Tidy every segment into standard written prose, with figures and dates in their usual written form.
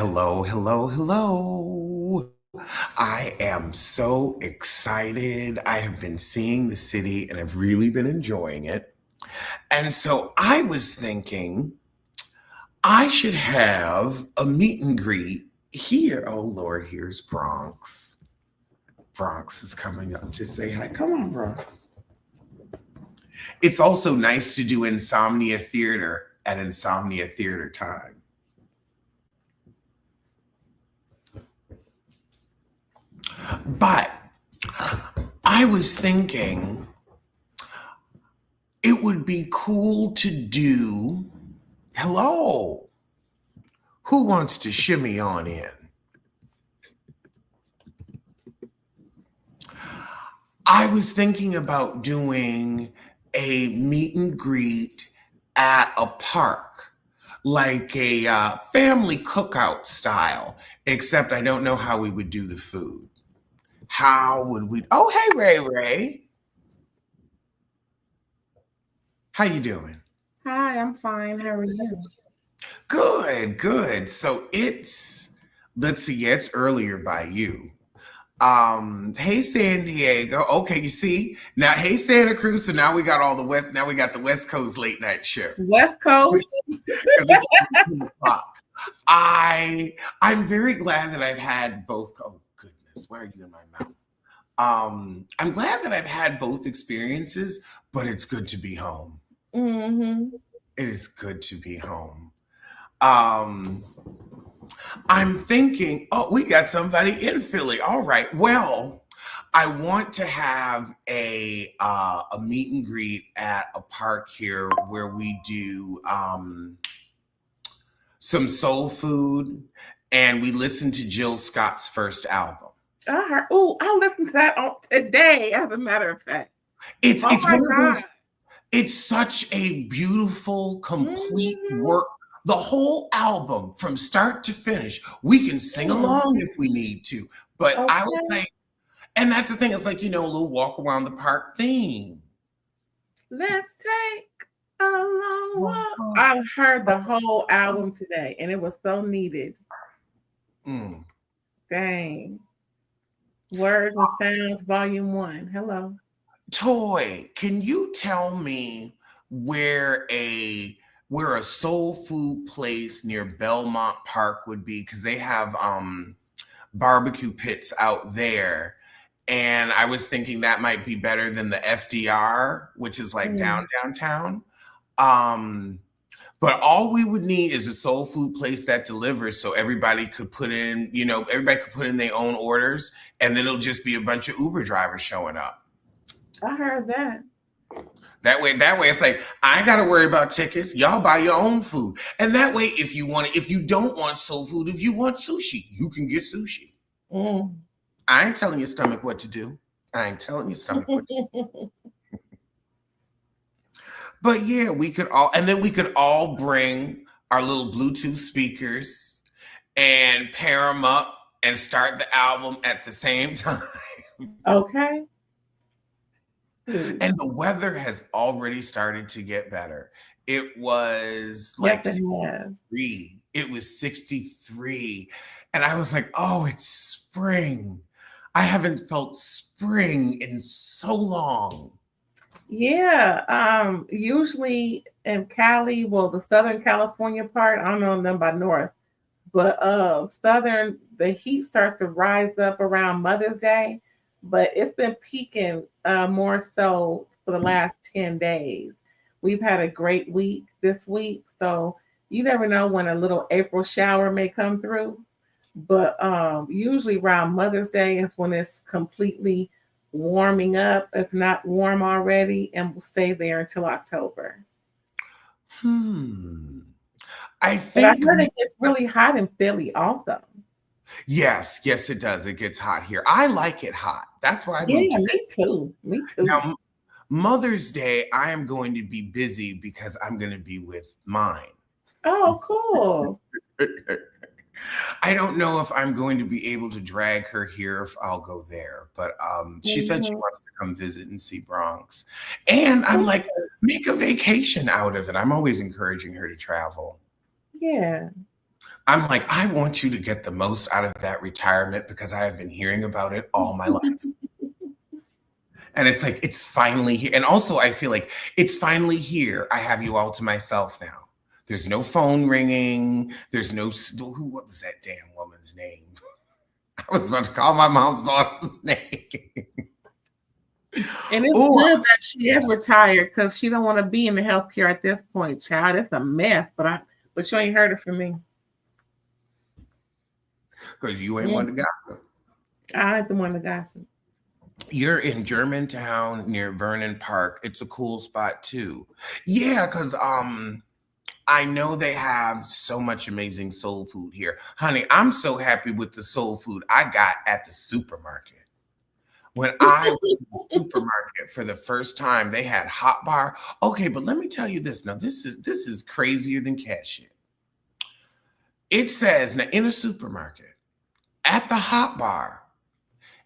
Hello, hello, hello. I am so excited. I have been seeing the city and I've really been enjoying it. And so I was thinking I should have a meet and greet here. Oh, Lord, here's Bronx. Bronx is coming up to say hi. Come on, Bronx. It's also nice to do Insomnia Theater at Insomnia Theater time. But I was thinking it would be cool to do. Hello. Who wants to shimmy on in? I was thinking about doing a meet and greet at a park, like a family cookout style, except I don't know how we would do the food. How would we? Oh, hey, Ray Ray. How you doing? Hi, I'm fine. How are you? Good, good. So it's let's see, yeah, it's earlier by you. Hey San Diego. Okay, you see now. Hey Santa Cruz. So now we got all the West. Now we got the West Coast late night show West because Coast? it's 2 o'clock. I'm very glad that I've had both. Oh goodness, why are you in my mouth? I'm glad that I've had both experiences, but it's good to be home. Mm-hmm. It is good to be home. Um, I'm thinking, oh, we got somebody in Philly. All right. Well, I want to have a meet and greet at a park here where we do some soul food and we listen to Jill Scott's first album. I heard. Oh, I listened to that on today. As a matter of fact. It's Oh it's my one of God. those. It's such a beautiful, complete Mm-hmm. work. The whole album from start to finish. We can sing Mm. along if we need to. But I was Okay. like, and that's the thing, it's like, a little walk around the park theme. Let's take a long walk. I heard the whole album today, and it was so needed. Mm. Dang. Words and Sounds, Volume One. Hello. Toy, can you tell me where a where a soul food place near Belmont Park would be? Because they have barbecue pits out there. And I was thinking that might be better than the FDR, which is like Mm. downtown. Um, but all we would need is a soul food place that delivers so everybody could put in, everybody could put in their own orders and then it'll just be a bunch of Uber drivers showing up. I heard that. That way it's like I ain't gotta worry about tickets. Y'all buy your own food. And that way, if you don't want soul food, if you want sushi, you can get sushi. Mm. I ain't telling your stomach what to do. I ain't telling your stomach what to do. But yeah, we could all bring our little Bluetooth speakers and pair them up and start the album at the same time. Okay. Hmm. And the weather has already started to get better. It was Yes, like it has. 63. It was 63. And I was like, oh, it's spring. I haven't felt spring in so long. Yeah, usually in Cali, well, the Southern California part, I don't know them by North, but Southern, the heat starts to rise up around Mother's Day, but it's been peaking more so for the last 10 days. We've had a great week this week, so you never know when a little April shower may come through. But usually around Mother's Day is when it's completely warming up, if not warm already, and will stay there until October. Hmm. I But I think heard it gets really hot in Philly also. yes, yes, it does. It gets hot here. I like it hot. That's why I moved Yeah, to me too. Me now. too. Mother's Day, I am going to be busy because I'm going to be with mine. Oh, cool. I don't know if I'm going to be able to drag her here if I'll go there, but she said she Mhm. wants to come visit and see Bronx. And I'm like, make a vacation out of it. I'm always encouraging her to travel. Yeah. I'm like, I want you to get the most out of that retirement because I have been hearing about it all my life. And it's like, it's finally here. And also, I feel like it's finally here. I have you all to myself now. There's no phone ringing. There's no, what was that damn woman's name? I was about to call my mom's boss's name. And it's Oh, good that she is retired because she don't want to be in the healthcare at this point, child. It's a mess, but you ain't heard it from me. because you ain't Mm, one to gossip. I ain't the one to gossip. You're in Germantown near Vernon Park. It's a cool spot too. Yeah, because I know they have so much amazing soul food here. Honey, I'm so happy with the soul food I got at the supermarket. When I was in the supermarket for the first time, they had hot bar. Okay, but let me tell you this. Now, this is crazier than cashier. It says now in a supermarket at the hot bar,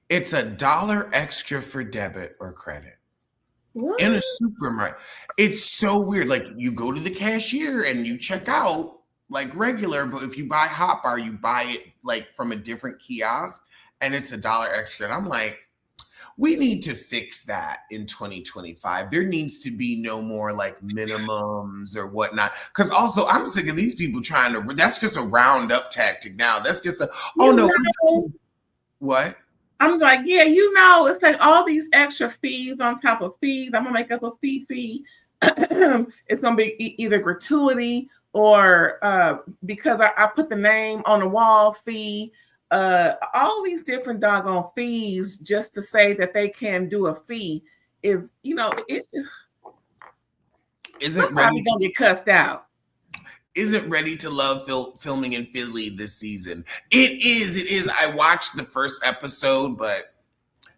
it's $1 extra for debit or credit. What? In a supermarket. It's so weird. Like you go to the cashier and you check out like regular, but if you buy hot bar, you buy it like from a different kiosk and it's $1 extra. And I'm like, we need to fix that in 2025. There needs to be no more like minimums or whatnot. Cause also I'm sick of these people trying to, that's just a roundup tactic now. That's just a, oh You no, know, what? I'm like, yeah, you know, it's like all these extra fees on top of fees. I'm gonna make up a fee. It's gonna be either gratuity or because I put the name on the wall fee. All these different doggone fees just to say that they can do a fee is, Isn't somebody ready gonna get cussed out. isn't ready to love filming in Philly this season. It is. I watched the first episode, but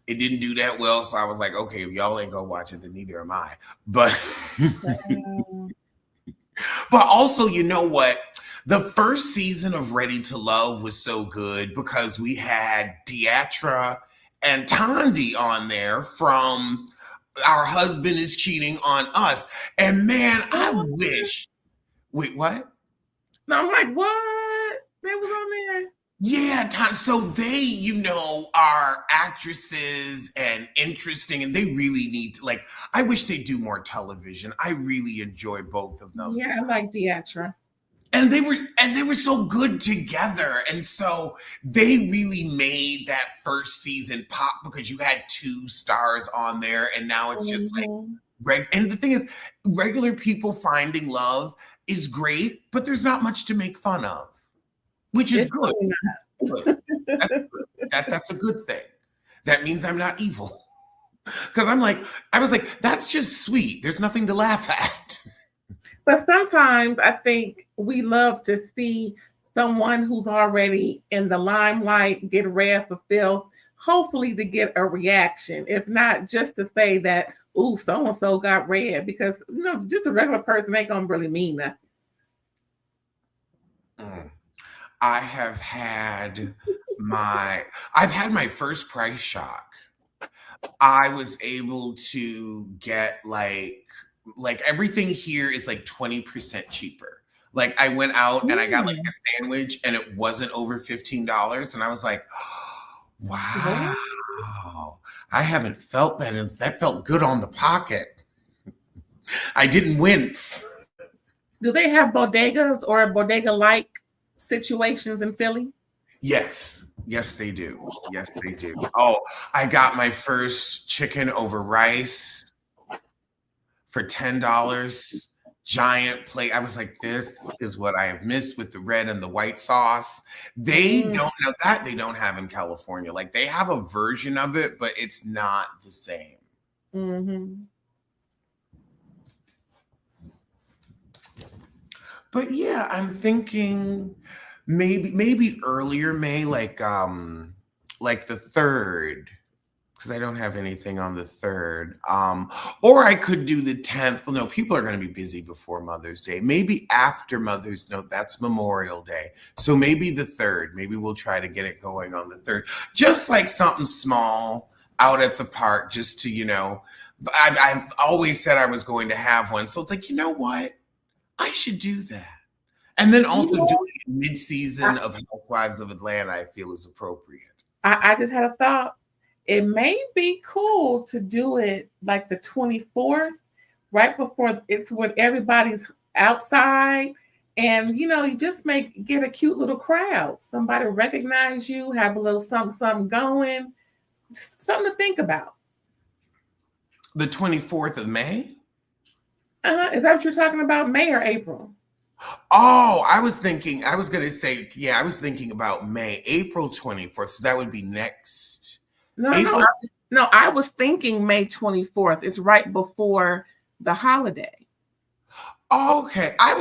it didn't do that well. So I was like, okay, if y'all ain't gonna watch it, then neither am I. But but also, you know what? The first season of Ready to Love was so good because we had Deatra and Tandy on there from Our Husband is Cheating on Us. And man, I wish. Wait, what? I'm like, what? They was on there. Yeah, so they, are actresses and interesting, and they really need to like. I wish they do more television. I really enjoy both of them, Yeah, I like Deatra. and they were so good together, and so they really made that first season pop because you had two stars on there, and now it's just like Mm-hmm. And the thing is, regular people finding love is great, but there's not much to make fun of, which is It's good. really Good. That's good. That's a good thing. That means I'm not evil. Because I was like, that's just sweet. There's nothing to laugh at. But sometimes I think we love to see someone who's already in the limelight get read for filth, hopefully to get a reaction. If not, just to say that, ooh, so and so got read, because just a regular person ain't gonna really mean nothing. Mm. I have had my first price shock. I was able to get like everything here is like 20% cheaper. Like I went out and I got like Mm. a sandwich and it wasn't over $15 and I was like, What? wow. I haven't felt that. That felt good on the pocket. I didn't wince. Do they have bodegas or bodega-like situations in Philly? Yes. Yes, they do. Yes, they do. Oh, I got my first chicken over rice for $10. Giant plate. I was like, this is what I have missed with the red and the white sauce. They Mm. don't know that they don't have in California. Like they have a version of it, but it's not the same. Mm-hmm. But yeah, I'm thinking maybe earlier May, like the third, because I don't have anything on the third. Or I could do the 10th. Well, no, people are going to be busy before Mother's Day. Maybe after Mother's No, that's Memorial Day. So maybe the third. Maybe we'll try to get it going on the third. Just like something small out at the park, just to, I've always said I was going to have one. So it's like, you know what? I should do that. And then You also do know, it mid-season of Housewives of Atlanta, I feel is appropriate. I just had a thought. It may be cool to do it like the 24th, right before it's when everybody's outside. And you just may get a cute little crowd. Somebody recognize you, have a little something, something going. Something to think about. The 24th of May? Is that what you're talking about? May or April? Oh, I was thinking about May, April 24th. So that would be next. No, April. no, I was thinking May 24th. It's right before the holiday. Okay. I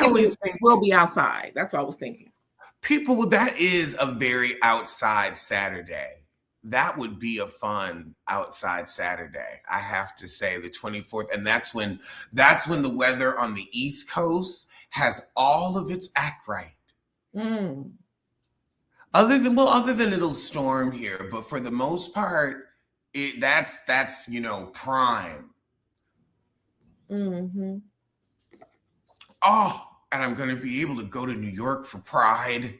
always think we'll be outside. That's what I was thinking. that is a very outside Saturday. That would be a fun outside Saturday. I have to say the 24th. And that's when the weather on the East Coast has all of its act right. Mm. Other than it'll storm here, but for the most part, that's prime. Mm-hmm. Oh, and I'm going to be able to go to New York for Pride.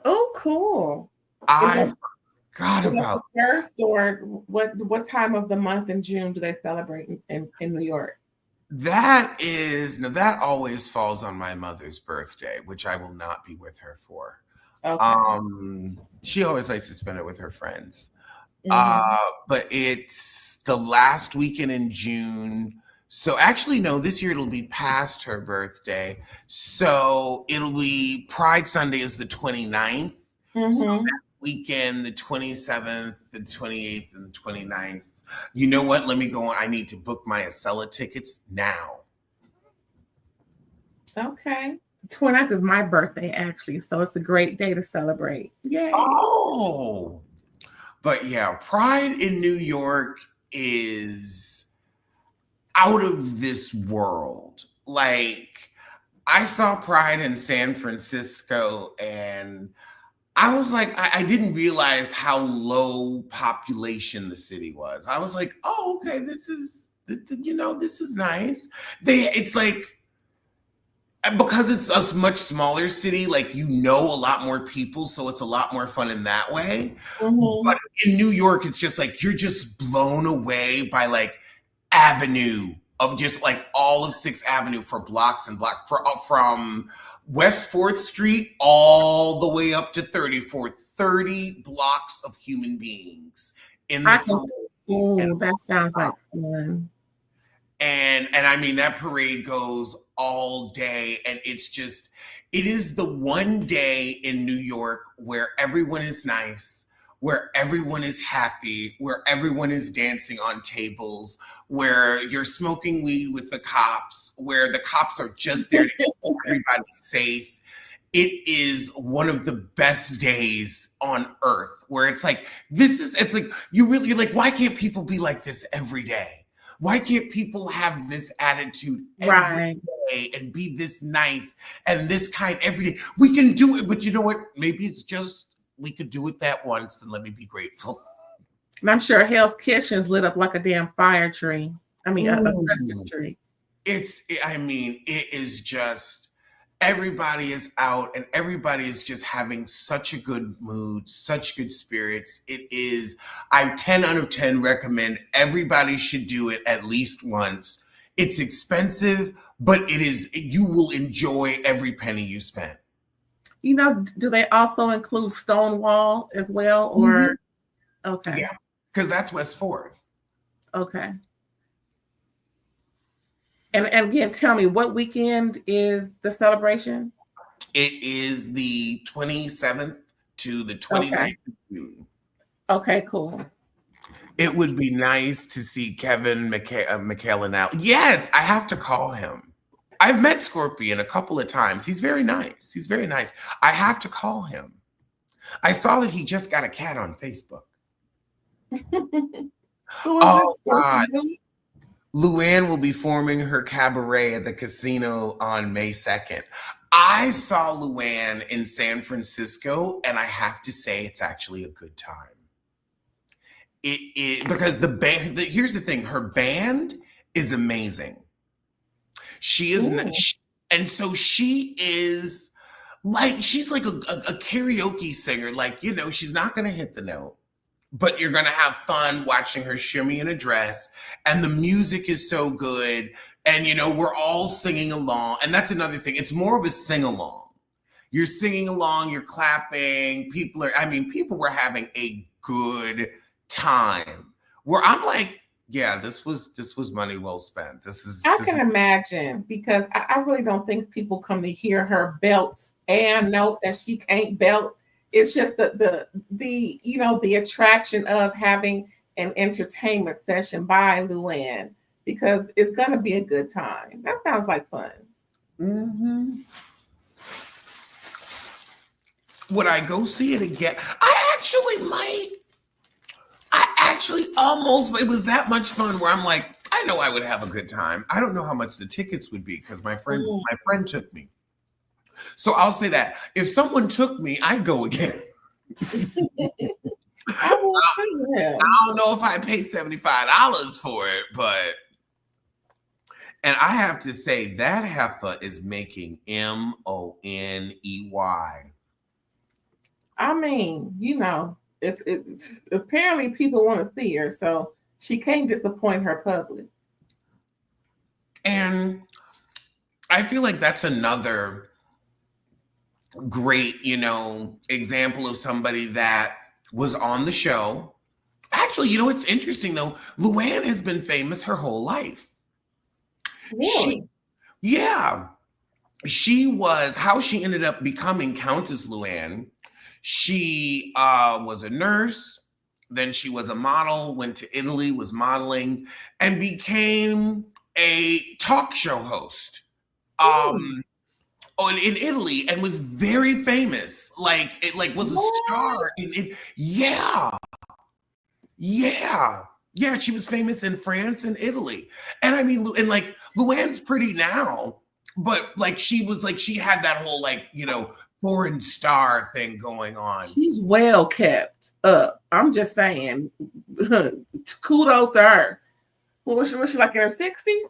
Oh, cool. I forgot about the first, or what time of the month in June do they celebrate in New York? That always falls on my mother's birthday, which I will not be with her for. Okay. She always likes to spend it with her friends. But it's the last weekend in June. So actually, no, this year it'll be past her birthday. So it'll be Pride Sunday is the 29th. So that weekend, the 27th, the 28th, and the 29th. You know what? Let me go on. I need to book my Acela tickets now. Okay. 29th is my birthday, actually. So it's a great day to celebrate. Yay. Oh. But yeah, Pride in New York is out of this world. Like, I saw Pride in San Francisco and I was like, I didn't realize how low population the city was. I was like, oh, okay, this is nice. It's like, because it's a much smaller city, like, a lot more people, so it's a lot more fun in that way. But in New York, it's just like, you're just blown away by like avenue of just like all of 6th Avenue for blocks and blocks from West 4th Street all the way up to 34th, 30 blocks of human beings in the parade. Oh, that sounds like fun. And I mean, that parade goes all day, and it is the one day in New York where everyone is nice, where everyone is happy, where everyone is dancing on tables, where you're smoking weed with the cops, where the cops are just there to keep everybody safe. It is one of the best days on earth, where it's like, you're like, why can't people be like this every day? Why can't people have this attitude every day and be this nice and this kind every day? We can do it, but you know what? Maybe it's just, we could do it that once, and let me be grateful. And I'm sure Hell's Kitchen's lit up like a damn fire tree. I mean, a Christmas tree. It is just, everybody is out and everybody is just having such a good mood, such good spirits. I 10 out of 10 recommend everybody should do it at least once. It's expensive, but you will enjoy every penny you spend. Do they also include Stonewall as well? Or okay. Yeah, because that's West 4th. Okay. And again, tell me, what weekend is the celebration? It is the 27th to the 29th of June. Okay, cool. It would be nice to see Kevin McHale now. Yes, I have to call him. I've met Scorpion a couple of times. He's very nice. I have to call him. I saw that he just got a cat on Facebook. Oh, God. Luann will be forming her cabaret at the casino on May 2nd. I saw Luann in San Francisco, and I have to say it's actually a good time. Because the band, here's the thing, her band is amazing. She is, and so she is like she's like a karaoke singer. Like, you know, she's not gonna hit the note, but you're gonna have fun watching her shimmy in a dress, and the music is so good, and you know, we're all singing along. And that's another thing. It's more of a sing along. You're singing along, you're clapping. People were having a good time. Where I'm like, yeah, this was money well spent. This is I this can is imagine because I really don't think people come to hear her belt and know that she can't belt. It's just the the attraction of having an entertainment session by Luann because it's gonna be a good time. That sounds like fun. Mhm. Would I go see it again? I actually might. I actually almost, it was that much fun where I'm like, I know I would have a good time. I don't know how much the tickets would be because Mm. my friend took me. So I'll say that if someone took me, I'd go again. I will too. Yeah. I don't know if I'd pay $75 for it, but and I have to say that heifer is making money. I mean, if apparently people want to see her, so she can't disappoint her public. And I feel like that's another great, example of somebody that was on the show. Actually, you know what's interesting though? Luann has been famous her whole life. She, Really? yeah, she was how she ended up becoming Countess Luann. She was a nurse, then she was a model, went to Italy, was modeling, and became a talk show host. Hmm. Um, in Italy and was very famous. Like it like was a What? star in it. Yeah. Yeah. Yeah, she was famous in France and Italy. And I mean and like Luann's pretty now, but like she was like she had that whole like, foreign star thing going on. She's well kept up. I'm just saying, kudos to her. Was she like in her 60s?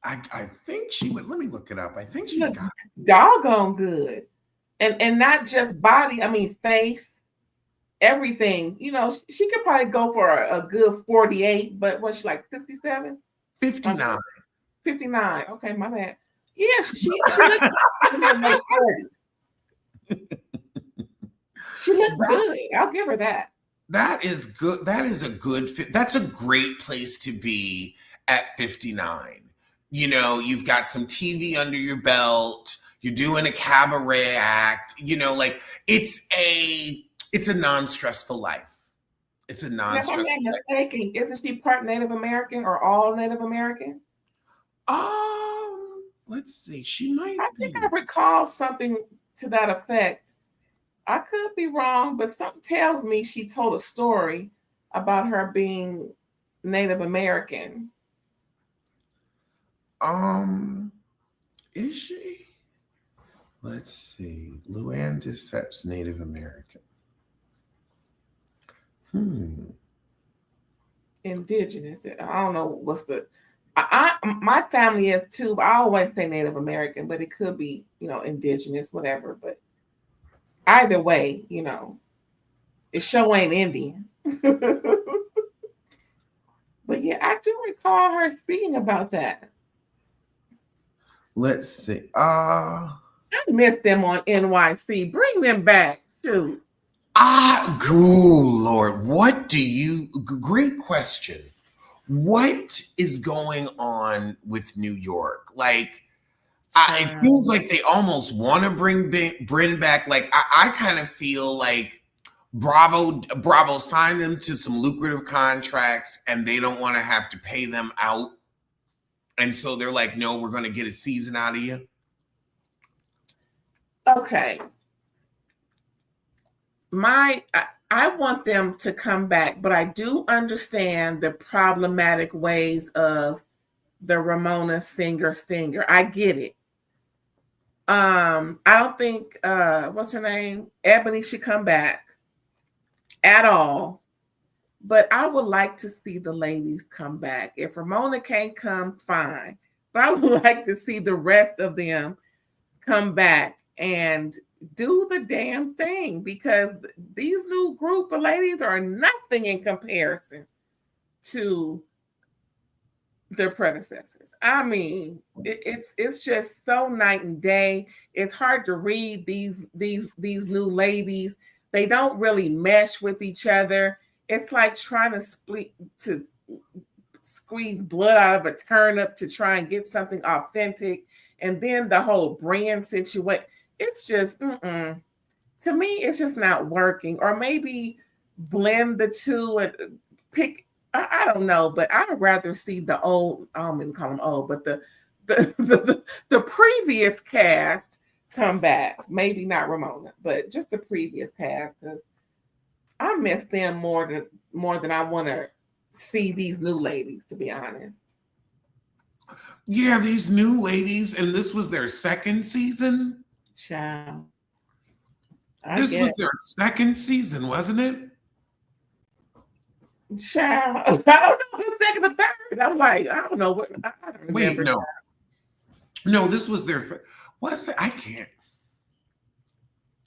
I think she would let me look it up. I think She she's looks got doggone good. And not just body, I mean face, everything. She could probably go for a good 48, but was she like 67? My 59. bad. 59. Okay, my bad. Yeah, she looks in her late 40s. She looks good. I'll give her that. That is good. That is a good fit. That's a great place to be at 59. You've got some TV under your belt. You're doing a cabaret act. Like it's a non-stressful life. It's a And if I'm non-stressful not life. mistaken, isn't she part Native American or all Native American? Let's see. She might I think I be. recall something to that effect. I could be wrong, but something tells me she told a story about her being Native American. Um, is she? Let's see. Luann Decept's Native American. Hmm. Indigenous. I don't know what's the. My family is too. But I always say Native American, but it could be indigenous, whatever. But either way, it sure ain't Indian. But yeah, I do recall her speaking about that. Let's see. I miss them on NYC. Bring them back. Shoot. Good Lord. Great question. What is going on with New York? Like, it seems Child. like they almost want to bring back. Like, I kind of feel like Bravo signed them to some lucrative contracts, and they don't want to have to pay them out, and so they're like, "No, we're going to get a season out of you." Okay. I want them to come back, but I do understand the problematic ways of the Ramona Singer Stinger. I get it. I don't think what's her name? Ebony should come back at all. But I would like to see the ladies come back. If Ramona can't come, fine. But I would like to see the rest of them come back and do the damn thing, because these new group of ladies are nothing in comparison to their predecessors. I mean, it's just so night and day. It's hard to read these new ladies. They don't really mesh with each other. It's like trying to squeeze blood out of a turnip to try and get something authentic, and then the whole brand situation. It's just to me, it's just not working. Or maybe blend the two and pick. I don't know, but I'd rather see the old. I don't even call them old, but the previous cast come back. Maybe not Ramona, but just the previous cast, because I miss them more than I want to see these new ladies, to be honest. Yeah, these new ladies, and this was their second season. Child. This was their second season, wasn't it? Child. I don't know the second or third. I'm like, I don't know what. I don't remember. Wait, no, this was their. What's it? I can't.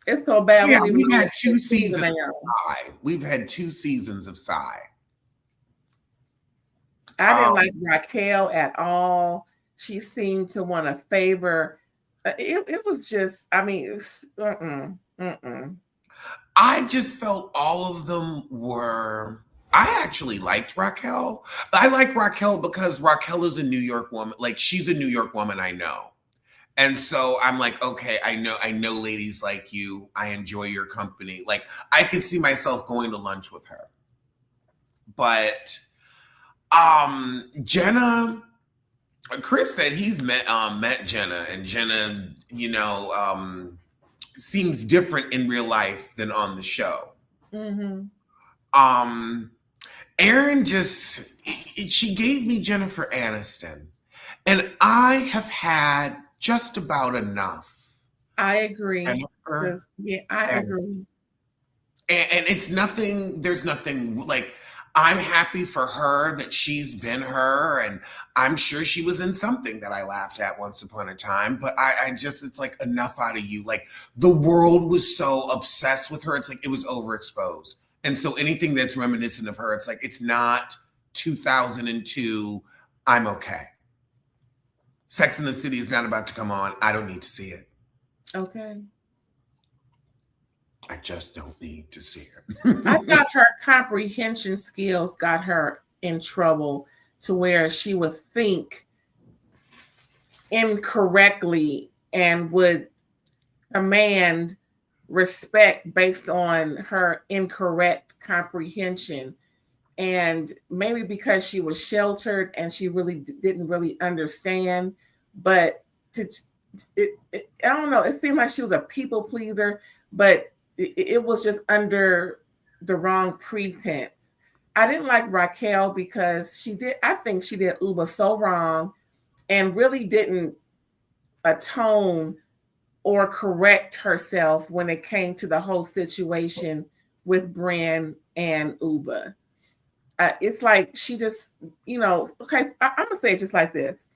It's so bad. Yeah, we've had 2 seasons of Psy. We've had 2 seasons of Psy. I didn't like Raquel at all. She seemed to want to favor. It was just, I mean, I just felt all of them were. I actually liked Raquel. I like Raquel because Raquel is a New York woman. Like, she's a New York woman I know. And so I'm like, okay, I know ladies like you. I enjoy your company. Like, I could see myself going to lunch with her. But Jenna, Chris said he's met Jenna, and Jenna, seems different in real life than on the show. Erin she gave me Jennifer Aniston, and I have had just about enough. I agree. Jennifer, yeah, I agree. And it's nothing. There's nothing like. I'm happy for her that she's been her, and I'm sure she was in something that I laughed at once upon a time, but it's like, enough out of you. Like, the world was so obsessed with her. It's like, it was overexposed. And so anything that's reminiscent of her, it's like, it's not 2002. I'm okay. Sex and the City is not about to come on. I don't need to see it. Okay. I just don't need to see her. I thought her comprehension skills got her in trouble, to where she would think incorrectly and would command respect based on her incorrect comprehension. And maybe because she was sheltered and she really didn't really understand, but I don't know, it seemed like she was a people pleaser, but it was just under the wrong pretense. I didn't like Raquel because I think she did Uba so wrong and really didn't atone or correct herself when it came to the whole situation with Bren and Uba. It's like she just, okay, I'm going to say it just like this.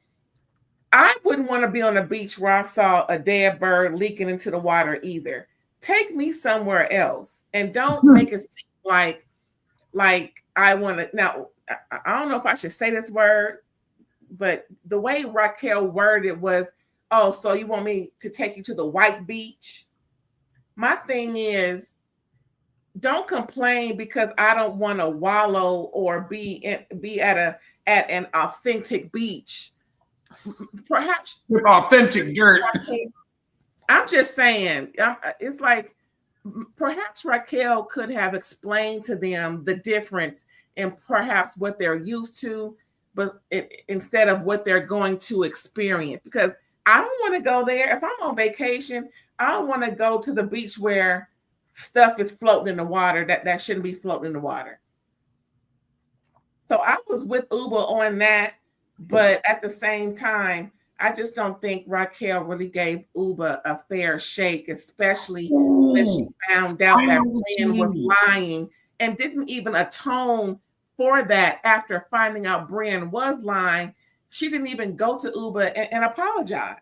I wouldn't want to be on a beach where I saw a dead bird leaking into the water either. Take me somewhere else, and don't make it seem like I want to. Now, I don't know if I should say this word, but the way Raquel worded it was, oh, so you want me to take you to the white beach? My thing is, don't complain because I don't want to wallow or be at an authentic beach. Perhaps with authentic dirt. I'm just saying, it's like perhaps Raquel could have explained to them the difference in perhaps what they're used to, but instead of what they're going to experience. Because I don't want to go there. If I'm on vacation, I don't want to go to the beach where stuff is floating in the water that shouldn't be floating in the water. So I was with Uba on that, but at the same time, I just don't think Raquel really gave Uba a fair shake, especially when she found out that Bren was lying and didn't even atone for that after finding out Bren was lying. She didn't even go to Uba and apologize.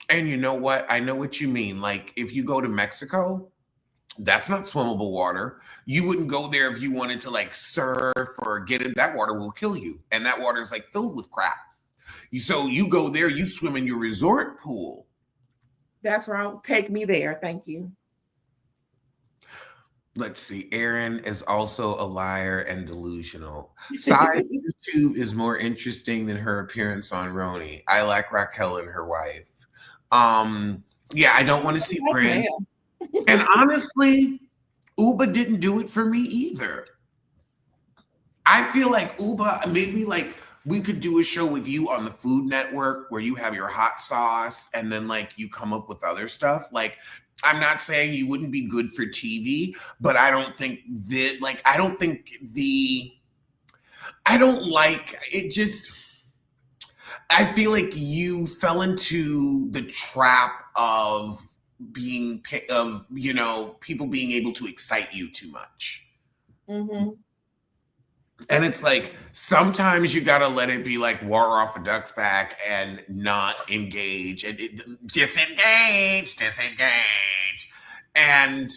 And you know what? I know what you mean. Like if you go to Mexico, that's not swimmable water. You wouldn't go there if you wanted to like surf or get in. That water will kill you. And that water is like filled with crap. So you go there, you swim in your resort pool. That's wrong. Take me there. Thank you. Let's see. Erin is also a liar and delusional. Size YouTube is more interesting than her appearance on Roni. I like Raquel and her wife. Yeah, I don't want to see Bryn. Ma'am. And honestly, Uba didn't do it for me either. I feel like Uba, maybe like we could do a show with you on the Food Network where you have your hot sauce and then like you come up with other stuff. Like, I'm not saying you wouldn't be good for TV, but I don't think that, like, I don't like it. Just, I feel like you fell into the trap of people being able to excite you too much. Mm-hmm. And it's like sometimes you gotta let it be like water off a duck's back and not engage and disengage. And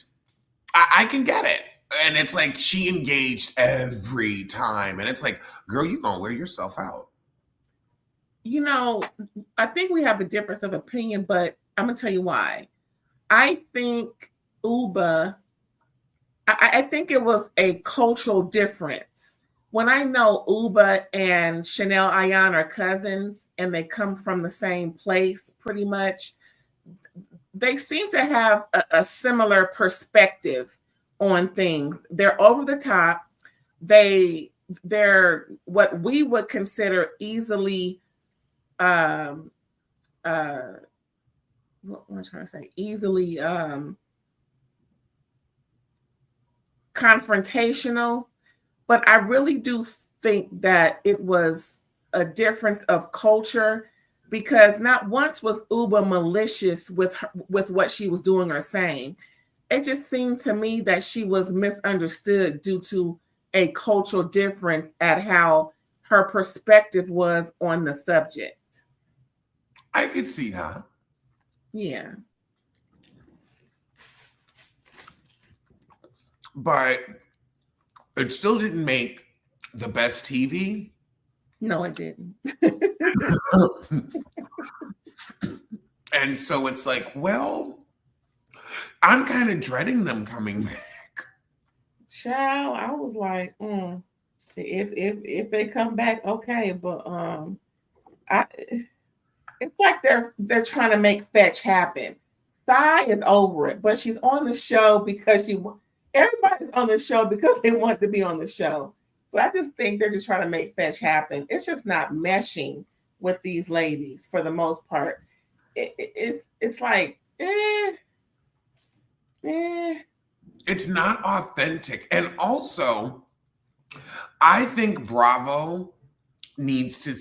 I can get it. And it's like she engaged every time. And it's like, girl, you gonna wear yourself out. You know, I think we have a difference of opinion, but I'm gonna tell you why. I think Uba, I think it was a cultural difference. When I know Uba and Chanel Ayan are cousins and they come from the same place pretty much, they seem to have a similar perspective on things. They're over the top. They're what we would consider easily what am I trying to say? Easily confrontational. But I really do think that it was a difference of culture because not once was Uba malicious with what she was doing or saying. It just seemed to me that she was misunderstood due to a cultural difference at how her perspective was on the subject. I could see that. Yeah. But it still didn't make the best TV. No, it didn't. And so it's like, well, I'm kind of dreading them coming back. Child, I was like, if they come back, okay, but I it's like they're trying to make fetch happen. Sai is over it, but she's on the show because everybody's on the show because they want to be on the show. But I just think they're just trying to make fetch happen. It's just not meshing with these ladies for the most part. It's like It's not authentic. And also, I think Bravo needs to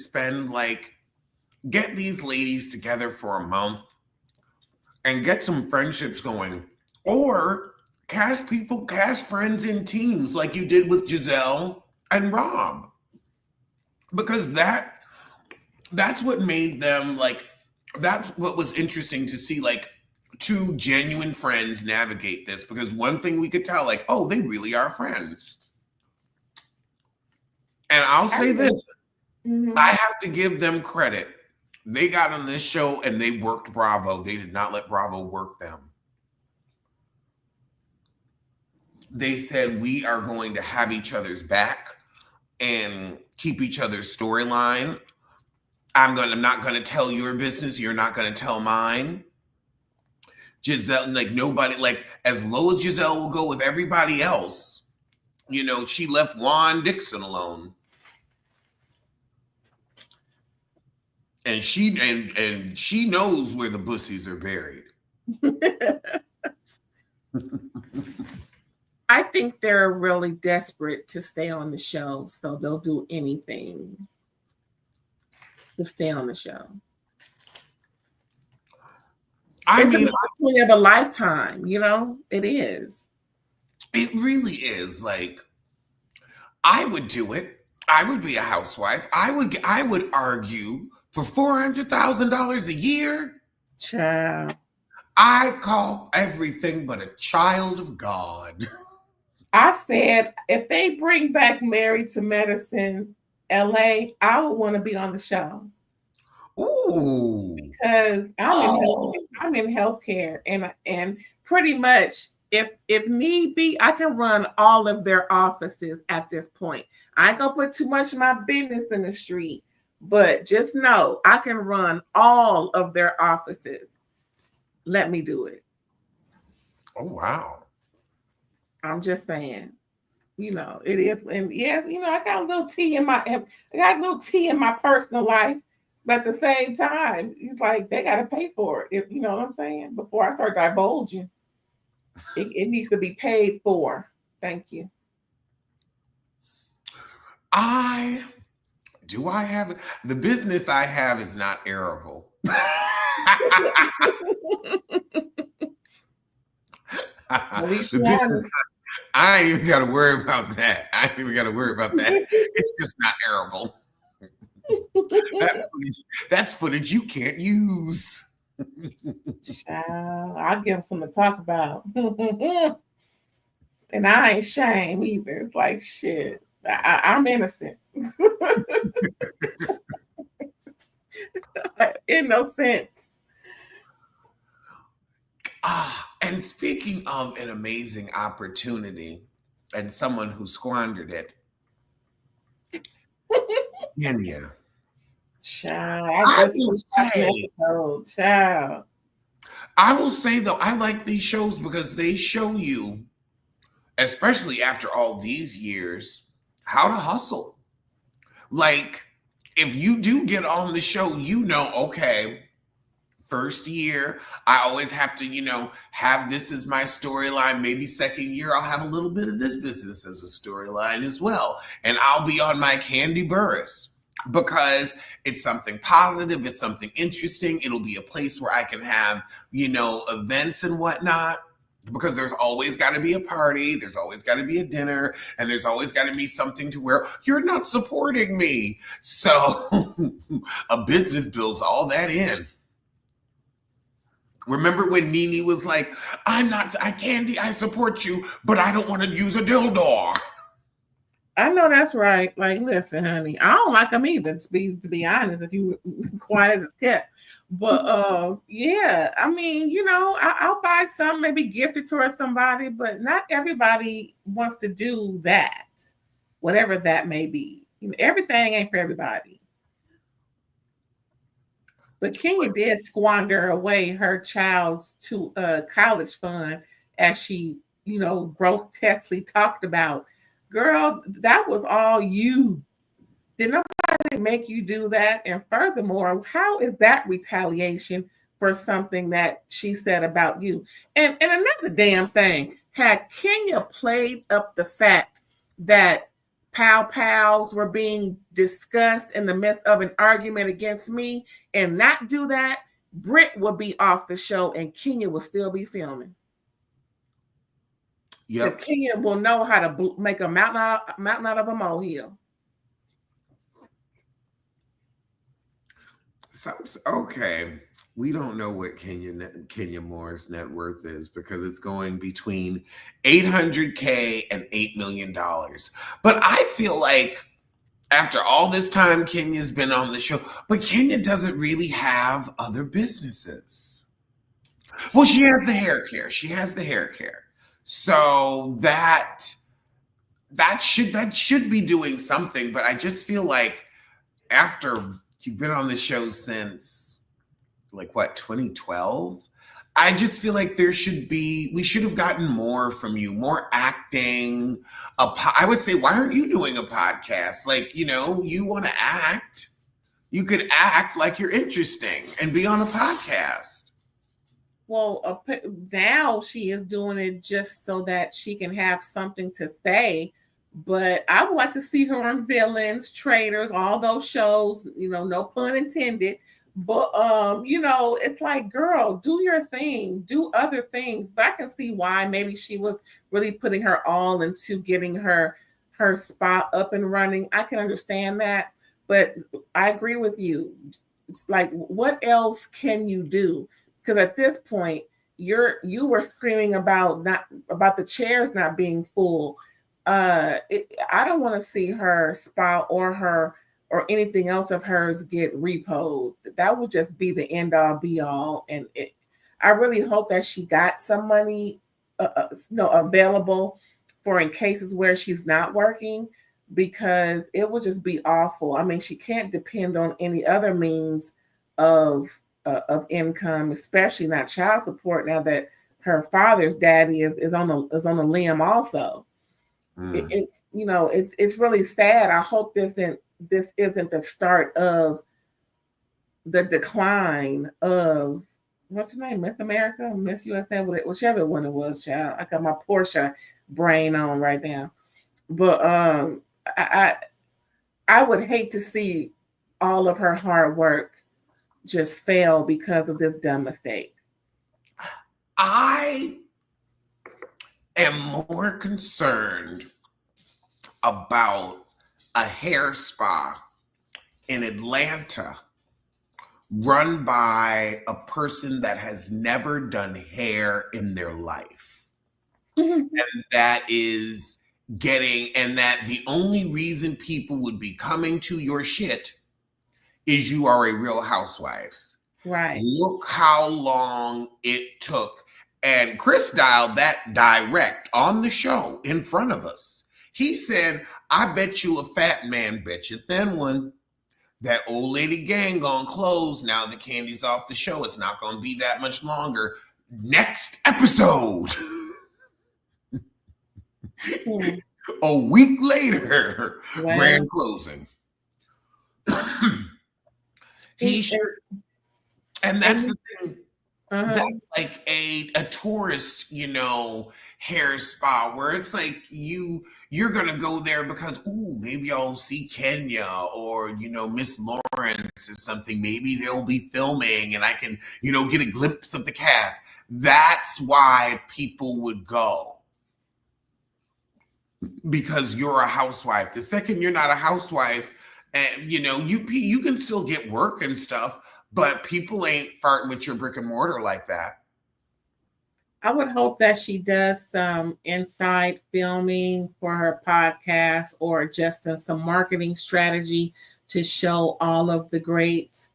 get these ladies together for a month and get some friendships going. Or cast friends in teams like you did with Giselle and Rob. Because that's what made them that's what was interesting to see two genuine friends navigate this, because one thing we could tell, oh, they really are friends. And I'll say this, I have to give them credit. They got on this show and they worked Bravo. They did not let Bravo work them. They said, we are going to have each other's back and keep each other's storyline. I'm not going to tell your business. You're not going to tell mine. Giselle, nobody, as low as Giselle will go with everybody else, she left Juan Dixon alone. And she knows where the bussies are buried. I think they're really desperate to stay on the show, so they'll do anything to stay on the show. It's an opportunity of a lifetime, it is. It really is. I would do it. I would be a housewife. I would argue for $400,000 a year. Child. I call everything but a child of God. I said if they bring back Married to Medicine LA, I would want to be on the show. Ooh. Because Oh. I'm in healthcare and pretty much if need be, I can run all of their offices at this point. I ain't gonna put too much of my business in the street, but just know I can run all of their offices. Let me do it. Oh, wow. I'm just saying, it is. And yes, I got a little tea in my personal life, but at the same time, it's like they got to pay for it. If you know what I'm saying, before I start divulging, it needs to be paid for. Thank you. I I have it? The business I have is not arable. At least The you're business, honest. I ain't even got to worry about that. I ain't even got to worry about that. It's just not arable. That's footage you can't use. Child, I'll give them something to talk about. And I ain't shame either. It's like shit. I'm innocent. Innocent. And speaking of an amazing opportunity and someone who squandered it, Kenya. Child, I I just will finished watching an say, episode. Child. I will say though, I like these shows because they show you, especially after all these years, how to hustle. Like, if you do get on the show, okay, first year, I always have to, have this as my storyline. Maybe second year, I'll have a little bit of this business as a storyline as well. And I'll be on my Candy Burris because it's something positive, it's something interesting. It'll be a place where I can have, events and whatnot. Because there's always got to be a party, there's always got to be a dinner, and there's always got to be something to where you're not supporting me. So a business builds all that in. Remember when Nene was like, Candy, I support you, but I don't want to use a dildo. I know that's right. Like, listen, honey, I don't like them either. To be honest, if you quiet as it's kept. But yeah, I mean, I'll buy some, maybe gift it towards somebody, but not everybody wants to do that, whatever that may be. Everything ain't for everybody. But Kenya did squander away her child's to college fund, as she, grotesquely talked about. Girl, that was all you. Did nobody make you do that? And furthermore, how is that retaliation for something that she said about you? And another damn thing, had Kenya played up the fact that pals were being discussed in the midst of an argument against me and not do that, Britt would be off the show and Kenya will still be filming. Yep. Kenya will know how to make a mountain out of a molehill. Okay, we don't know what Kenya Moore's net worth is because it's going between $800K and $8 million. But I feel like after all this time Kenya's been on the show, but Kenya doesn't really have other businesses. Well, she has the hair care. So that should be doing something, but I just feel like after you've been on the show since like what, 2012? I just feel like we should have gotten more from you, more acting. I would say, why aren't you doing a podcast? Like, you want to act. You could act like you're interesting and be on a podcast. Well, now she is doing it just so that she can have something to say. But I would like to see her on Villains, Traitors, all those shows, no pun intended. But it's like, girl, do your thing, do other things. But I can see why maybe she was really putting her all into getting her spot up and running. I can understand that. But I agree with you. It's like, what else can you do? because at this point you were screaming about not about the chairs not being full. I don't want to see her spa or her or anything else of hers get repoed. That would just be the end all be all. And I really hope that she got some money, no, available for in cases where she's not working, because it would just be awful. I mean, she can't depend on any other means of income, especially not child support. Now that her father's daddy is on a limb also. Mm. It's it's really sad. I hope this isn't the start of the decline of what's her name, Miss America, Miss USA, whichever one it was, child. I got my Portia brain on right now, but I I would hate to see all of her hard work just fail because of this dumb mistake. I am more concerned about a hair spa in Atlanta run by a person that has never done hair in their life. And that is and that the only reason people would be coming to your shit is you are a real housewife. Right. Look how long it took. And Chris dialed that direct on the show in front of us. He said, I bet you a fat man, bet you thin one. That old lady gang gonna close now the candy's off the show. It's not gonna be that much longer. Next episode. A week later, Well, grand closing. He sure, and that's the thing. That's like a tourist, hair spa where it's like you're gonna go there because maybe I'll see Kenya or Miss Lawrence or something. Maybe they'll be filming and I can get a glimpse of the cast. That's why people would go, because you're a housewife. The second you're not a housewife, and you can still get work and stuff, but people ain't farting with your brick and mortar like that. I would hope that she does some inside filming for her podcast, or just some marketing strategy to show all of the great,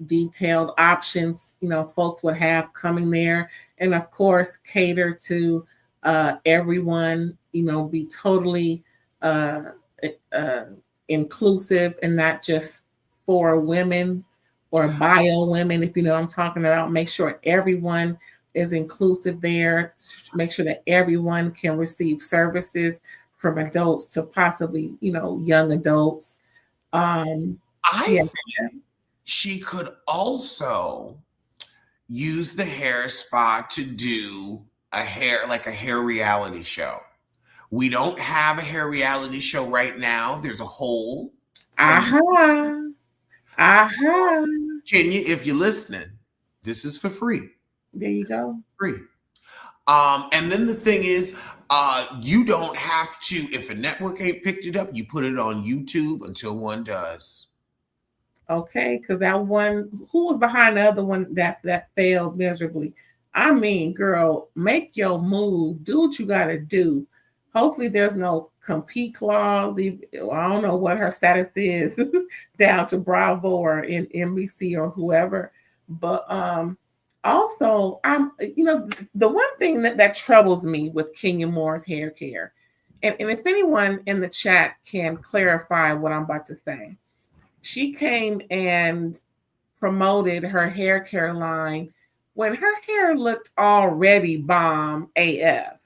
detailed options, folks would have coming there. And of course, cater to everyone, be totally uh, inclusive and not just for women or bio women, if you know what I'm talking about. Make sure everyone is inclusive there. Make sure that everyone can receive services, from adults to possibly, young adults. I Yeah. think she could also use the hair spa to do a hair reality show. We don't have a hair reality show right now. There's a hole. Aha. Aha. Kenya, if you're listening, this is for free. There you go. Free. And then the thing is, you don't have to, if a network ain't picked it up, you put it on YouTube until one does. Okay, because that one, who was behind the other one that failed miserably? I mean, girl, make your move. Do what you got to do. Hopefully, there's no compete clause. I don't know what her status is down to Bravo or in NBC or whoever. But also, the one thing that troubles me with Kenya Moore's hair care, and if anyone in the chat can clarify what I'm about to say, she came and promoted her hair care line when her hair looked already bomb AF.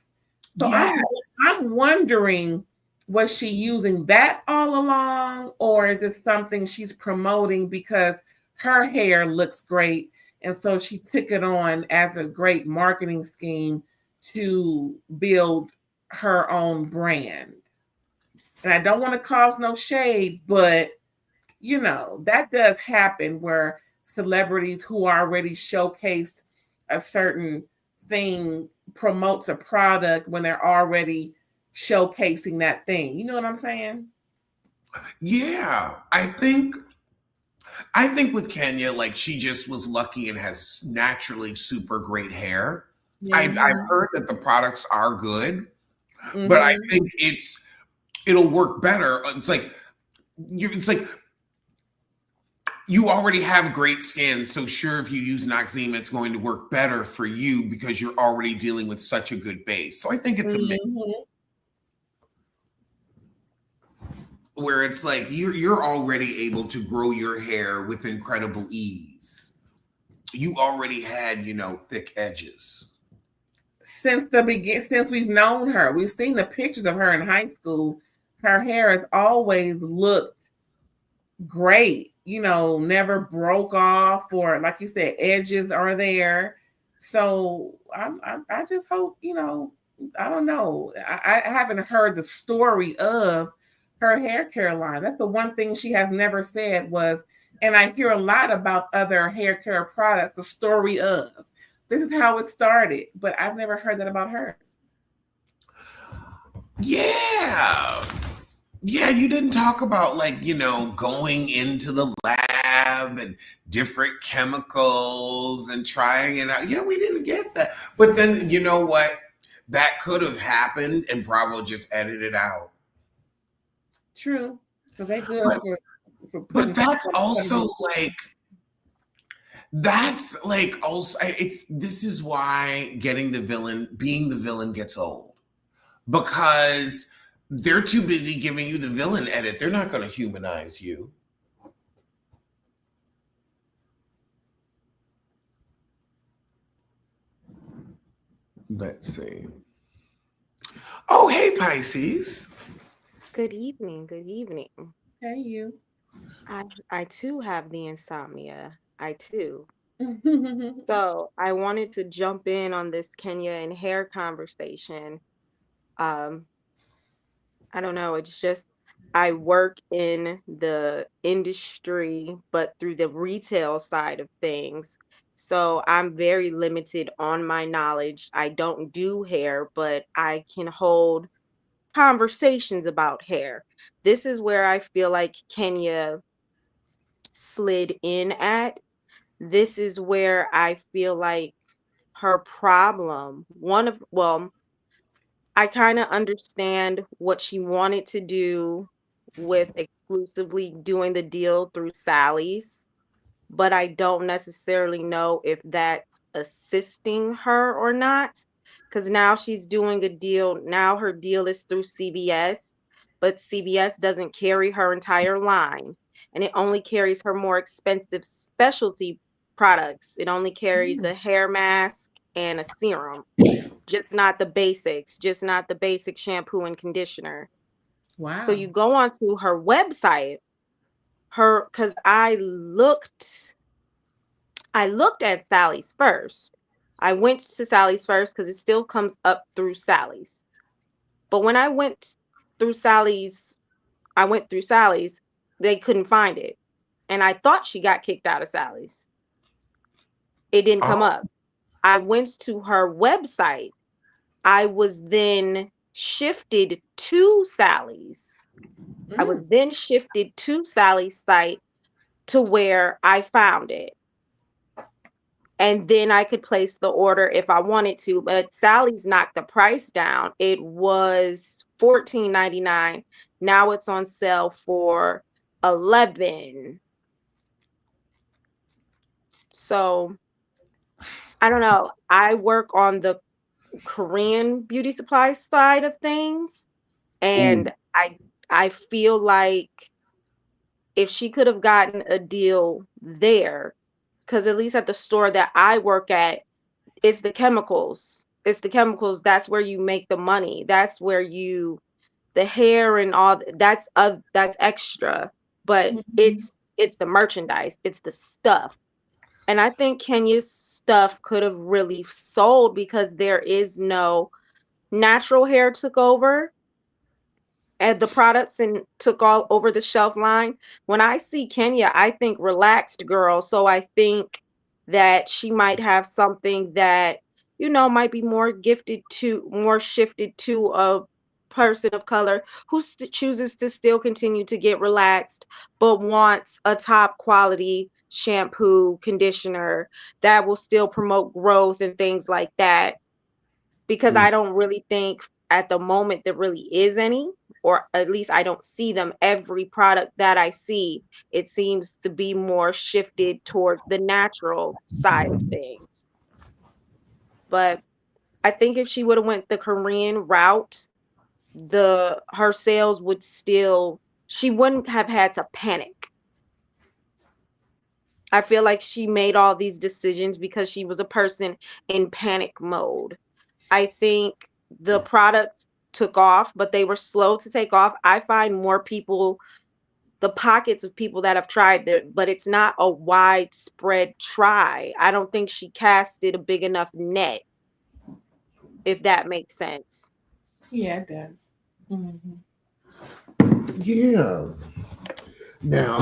So Yes. I'm wondering, was she using that all along, or is it something she's promoting because her hair looks great, and so she took it on as a great marketing scheme to build her own brand? And I don't want to cause no shade, but that does happen where celebrities who already showcased a certain thing promotes a product when they're already showcasing that thing. You know what I'm saying? Yeah, I think I think with Kenya, like she just was lucky and has naturally super great hair. I've Mm-hmm. heard that the products are good, but I Mm-hmm. think it'll work better. It's like you already have great skin, so sure, if you use Noxzema, it's going to work better for you because you're already dealing with such a good base. So I think it's a mix Mm-hmm. where it's like you're already able to grow your hair with incredible ease. You already had, thick edges. Since we've known her, we've seen the pictures of her in high school. Her hair has always looked great, never broke off, or like you said, edges are there. So I just hope, I don't know. I haven't heard the story of her hair care line. That's the one thing she has never said was, and I hear a lot about other hair care products, the story of this is how it started, but I've never heard that about her. Yeah. Yeah, you didn't talk about like, going into the lab and different chemicals and trying it out. Yeah, we didn't get that. But then, you know what? That could have happened and Bravo just edited it out. True. So they good But for but putting stuff on also television. like that's like also it's this is why being the villain gets old. Because they're too busy giving you the villain edit. They're not going to humanize you. Let's see. Oh, hey, Pisces. Good evening, good evening. Hey, you. I too have the insomnia. I too. So I wanted to jump in on this Kenya and hair conversation. Um, I don't know, it's just I work in the industry, but through the retail side of things. So I'm very limited on my knowledge. I don't do hair, but I can hold conversations about hair. This is where I feel like Kenya slid in at. This is where I feel like her problem, I kind of understand what she wanted to do with exclusively doing the deal through Sally's, but I don't necessarily know if that's assisting her or not. Because now she's doing a deal. Now her deal is through CVS, but CVS doesn't carry her entire line, and it only carries her more expensive specialty products. It only carries a hair mask and a serum, just not the basics, just not the basic shampoo and conditioner. So Wow. you go onto her website, because I looked at Sally's first. I went to Sally's first because it still comes up through Sally's. But when I went through Sally's, they couldn't find it. And I thought she got kicked out of Sally's. It didn't come Oh, up. I went to her website. I was then shifted to Sally's. I was Mm. then shifted to Sally's site to where I found it. And then I could place the order if I wanted to. But Sally's knocked the price down. It was $14.99. Now it's on sale for 11. So I don't know. I work on the Korean beauty supply side of things, ooh. and I feel like if she could have gotten a deal there, because at least at the store that I work at, it's the chemicals. It's the chemicals. That's where you make the money. That's where the hair and that's extra. But Mhm. it's the merchandise. It's the stuff. And I think Kenya's stuff could have really sold because there is no natural hair took over and the products and took all over the shelf line. When I see Kenya, I think relaxed girl. So I think that she might have something that, might be more shifted to a person of color who chooses to still continue to get relaxed, but wants a top quality shampoo, conditioner that will still promote growth and things like that. Because Mm. I don't really think at the moment there really is any, or at least I don't see them. Every product that I see, it seems to be more shifted towards the natural side of things. But I think if she would have went the Korean route, the her sales would still she wouldn't have had to panic. I feel like she made all these decisions because she was a person in panic mode. I think the products took off, but they were slow to take off. I find more people, the pockets of people that have tried it, but it's not a widespread try. I don't think she casted a big enough net, if that makes sense. Yeah, it does. Mhm. Yeah. Now,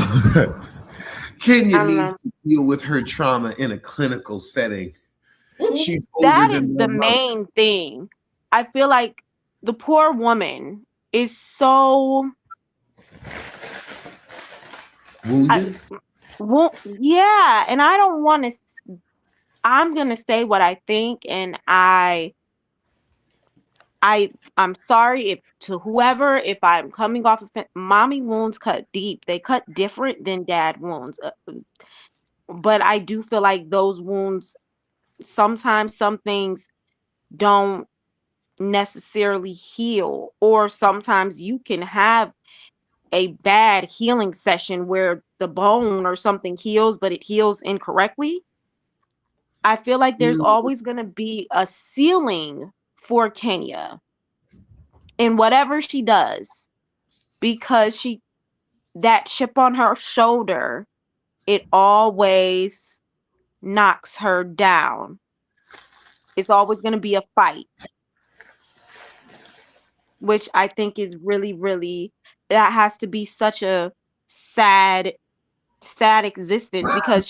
Kenya I don't know. needs to deal with her trauma in a clinical setting. She's older That than is my the mother. main thing. I feel like the poor woman is so I, Wounded? well, yeah, and I don't want to. I'm gonna say what I think, and I'm sorry if to whoever if I'm coming off of mommy wounds cut deep. They cut different than dad wounds, but I do feel like those wounds sometimes some things don't necessarily heal, or sometimes you can have a bad healing session where the bone or something heals, but it heals incorrectly. I feel like there's Mm. always going to be a ceiling for Kenya in whatever she does because that chip on her shoulder, it always knocks her down. It's always going to be a fight, which I think is really, really, that has to be such a sad, sad existence because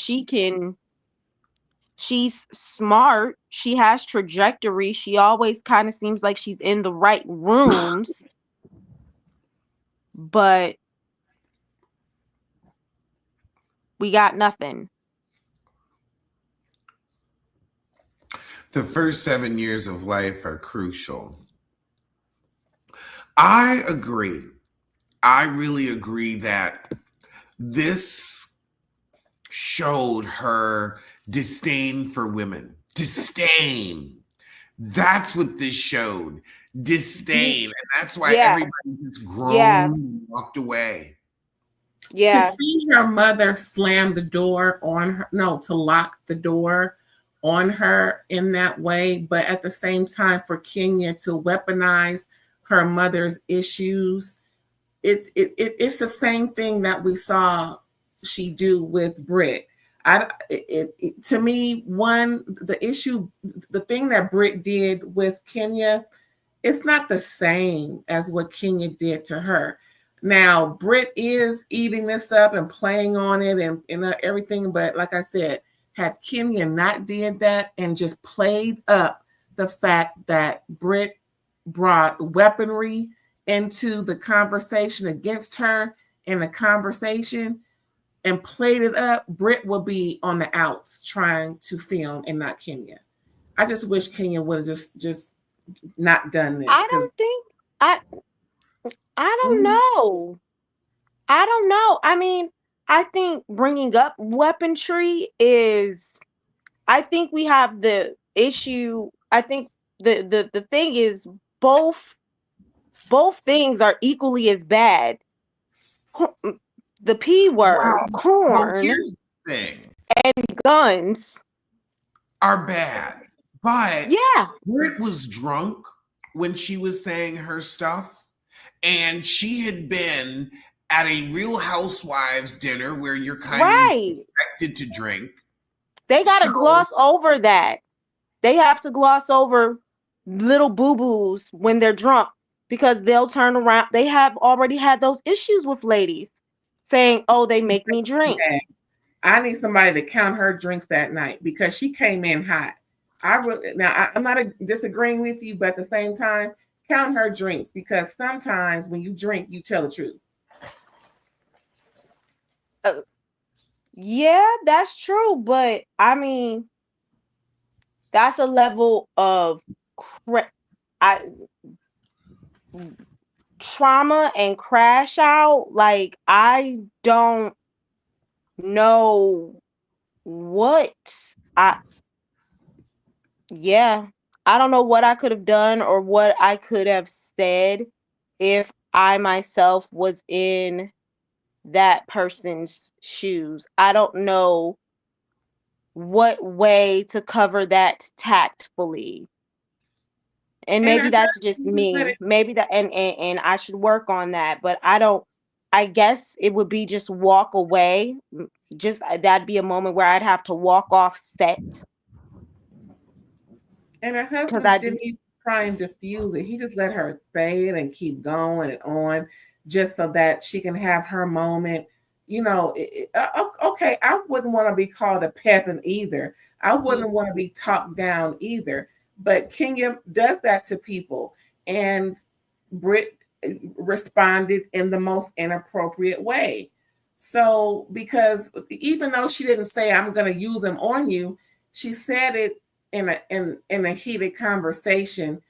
she's smart, she has trajectory, she always kind of seems like she's in the right rooms, but we got nothing. The first 7 years of life are crucial. I agree. I really agree that this showed her disdain for women. Disdain. That's what this showed. Disdain. And that's why Yeah, everybody just yeah, groaned and walked away. To yeah. see her mother slam the door on her, no, to lock the door on her in that way, but at the same time for Kenya to weaponize her mother's issues, it's the same thing that we saw she do with Britt. To me, the thing that Britt did with Kenya, it's not the same as what Kenya did to her. Now, Britt is eating this up and playing on it and everything, but like I said, had Kenya not did that and just played up the fact that Britt brought weaponry into the conversation against her in the conversation and played it up, Britt would be on the outs trying to film and not Kenya. I just wish Kenya would have just not done this I because don't think I I don't know. I don't know. I mean, I think bringing up weaponry is I think we have the issue. I think the thing is both both things are equally as bad. The P word, Well, corn here's the thing. and guns. Are bad. But Yeah, Britt was drunk when she was saying her stuff, and she had been at a Real Housewives dinner where you're kind of right. expected to drink. They got So, to gloss over that. They have to gloss over little boo-boos when they're drunk because they'll turn around. They have already had those issues with ladies saying, "Oh, they make me drink." I need somebody to count her drinks that night because she came in hot. I'm not disagreeing with you, but at the same time, count her drinks, because sometimes when you drink, you tell the truth. Uh, yeah, that's true, but I mean, that's a level of cra- I trauma and crash out. Like I don't know what I yeah, I don't know what I could have done or what I could have said if I myself was in that person's shoes. I don't know what way to cover that tactfully. And And her maybe that's just husband just let me. it. Maybe that and I should work on that, but I don't I guess it would be just walk away. Just that'd be a moment where I'd have to walk off set And her because husband I'd be didn't even try and diffuse it. He just let her say it and keep going and on, just so that she can have her moment. Okay, I wouldn't want to be called a peasant either. I mm, wouldn't want to be talked down either. But Kenya does that to people. And Brit responded in the most inappropriate way. So, because even though she didn't say, I'm going to use them on you, she said it in a heated conversation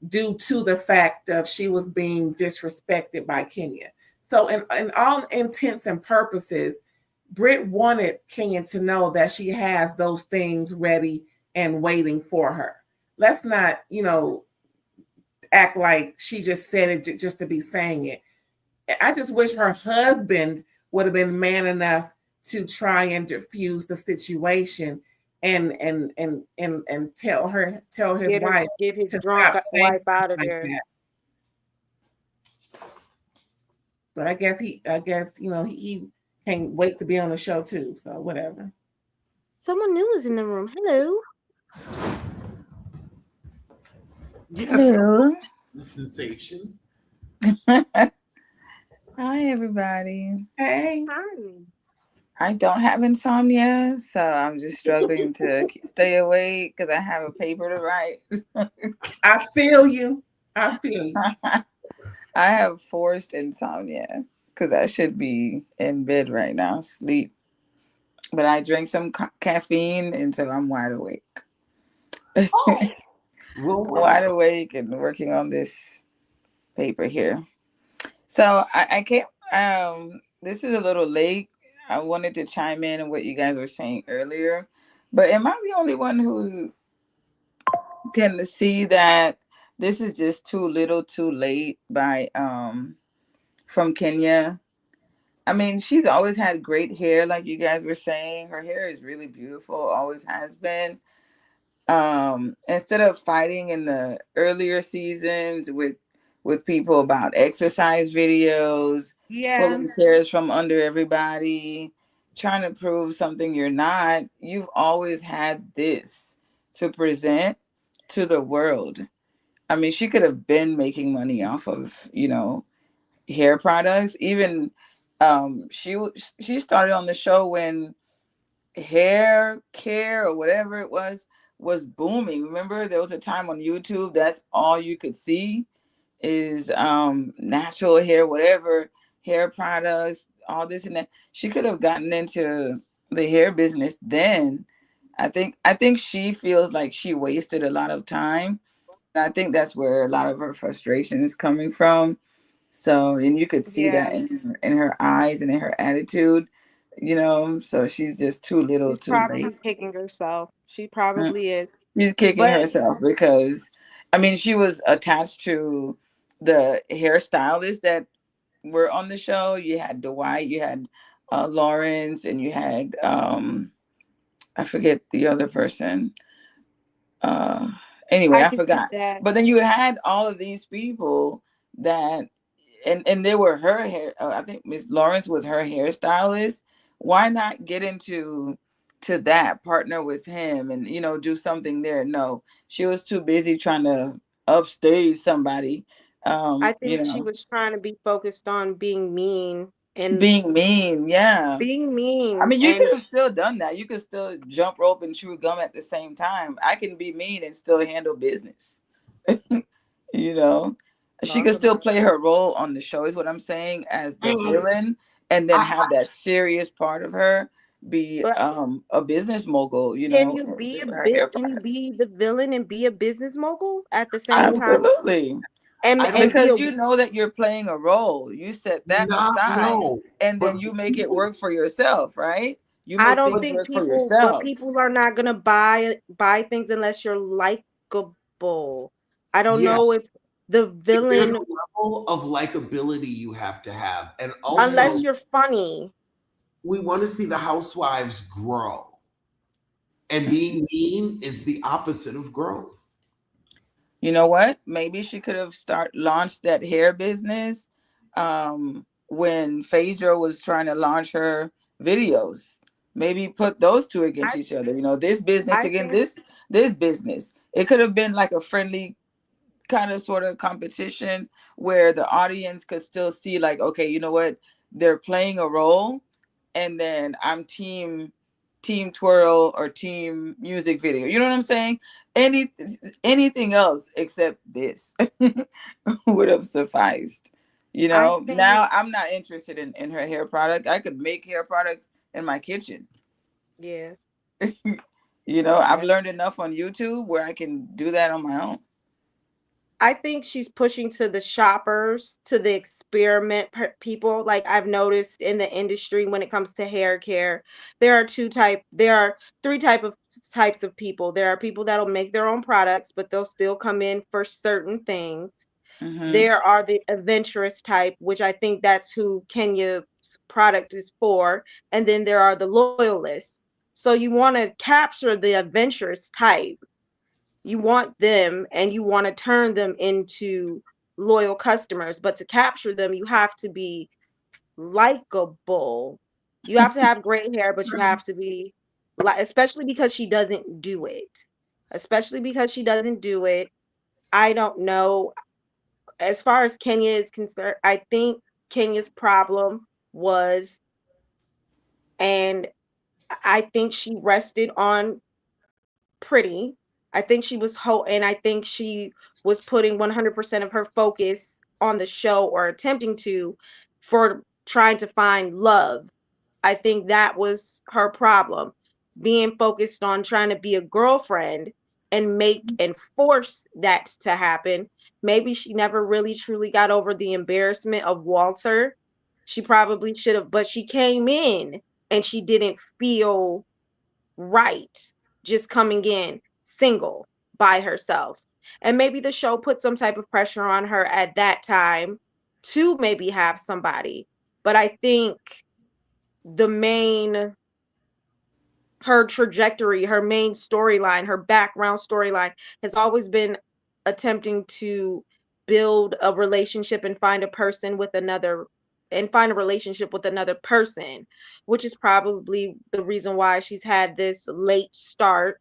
due to the fact of she was being disrespected by Kenya. So in all intents and purposes, Britt wanted Kenya to know that she has those things ready and waiting for her. Let's not, act like she just said it just to be saying it. I just wish her husband would have been man enough to try and diffuse the situation and tell his wife get his to drunk stop saying wife stuff out of like there. that. But I guess he can't wait to be on the show too. So whatever. Someone new is in the room. Hello. Yes, Hello. the sensation. Hi, everybody. Hey, Hi. I don't have insomnia, so I'm just struggling to stay awake because I have a paper to write. I feel you. I feel you. I have forced insomnia because I should be in bed right now, sleep. But I drank some caffeine, and so I'm wide awake. Oh, well, Wide awake and working on this paper here. So I can't. This is a little late. I wanted to chime in on what you guys were saying earlier, but am I the only one who can see that this is just too little, too late by from Kenya? I mean, she's always had great hair, like you guys were saying. Her hair is really beautiful, always has been. Instead of fighting in the earlier seasons with people about exercise videos, Yeah, pulling hairs from under everybody, trying to prove something you're not, you've always had this to present to the world. I mean, she could have been making money off of, hair products. Even she started on the show when hair care or whatever it was booming. Remember, there was a time on YouTube that's all you could see is natural hair, whatever hair products, all this and that. She could have gotten into the hair business then. I think she feels like she wasted a lot of time. And I think that's where a lot of her frustration is coming from. So, and you could see that yeah. in her eyes and in her attitude, so she's just too little She's too late. probably kicking herself. She Mm. probably is. She's kicking But herself because, I mean, she was attached to the hairstylists that were on the show. You had Dwight, you had Lawrence, and you had, I forget the other person. Uh, anyway, I I could see forgot. that. But then you had all of these people that and they were her hair. I think Miss Lawrence was her hairstylist. Why not get into to that partner with him and do something there? No, she was too busy trying to upstage somebody. I think she was trying to be focused on being mean and Being mean. Yeah, being I mean mean, you could and have still done that. You could still jump rope and chew gum at the same time. I can be mean and still handle business. you know She Talk could still about play her role on the show, is what I'm saying, as the And villain, and then I, have that serious part of her be it. a business mogul, Can you or be with her hair can you product. be the villain and be a business mogul at the I same don't, time? Absolutely. I And don't be a Because you know that you're playing a role. You set that not aside know, and but then you make it people, work for yourself, right? You I make don't but things think work for people but yourself. people are not gonna buy things unless you're likable. I don't yeah, know if the there's a villain level of likability you have to have, and unless also you're funny. we want to see the housewives grow, and being mean is the opposite of growth. You know what? Maybe she could have launched that hair business when Phaedra was trying to launch her videos. Maybe put those two against I each other. This business I against think this business. It could have been like a friendly kind of sort of competition where the audience could still see, like, okay, you know what, they're playing a role, and then I'm team twirl or team music video, you know what I'm saying? Anything else except this would have sufficed. I think Now I'm not interested in her hair product. I could make hair products in my kitchen. yeah. I've Yeah. learned enough on YouTube where I can do that on my own. I think she's pushing to the shoppers, to the experiment people. Like I've noticed in the industry when it comes to hair care, there are types of people. There are people that'll make their own products, but they'll still come in for certain things. Hmm. There are the adventurous type, which I think that's who Kenya's product is for. And then there are the loyalists. So you want to capture the adventurous type, you want them and you want to turn them into loyal customers, but to capture them you have to be likable. You have to have great hair, but you have to be like, especially because she doesn't do it, especially because she doesn't do it. I don't know. As far as Kenya is concerned, I think Kenya's problem was, and I think she rested on pretty. I think she was and I think she was putting 100% of her focus on the show, or attempting to, for trying to find love. I think that was her problem. Being focused on trying to be a girlfriend and make and force that to happen. Maybe she never really truly got over the embarrassment of Walter. She probably should have, but she came in and she didn't feel right just coming in single by herself. And maybe the show put some type of pressure on her at that time to maybe have somebody. But I think the main, her trajectory, her main storyline, her background storyline has always been attempting to build a relationship and find a person with another, and find a relationship with another person, which is probably the reason why she's had this late start.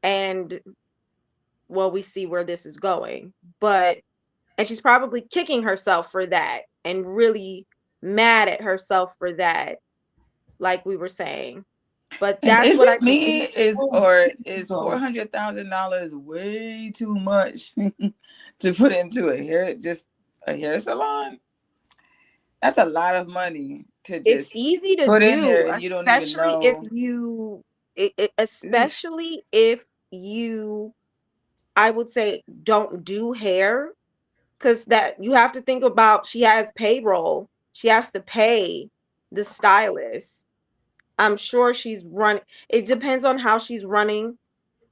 And well, we see where this is going. But and she's probably kicking herself for that and really mad at herself for that, like we were saying. But And that's is what I it think. me? Is Oh, or is typical. $400,000 way too much to put into a hair salon? That's a lot of money to It's just easy to put in do, there, and you don't even especially if know. you, Eesh. especially if you, I would say, don't do hair, because that you have to think about, she has payroll, she has to pay the stylist. I'm sure she's running, it depends on how she's running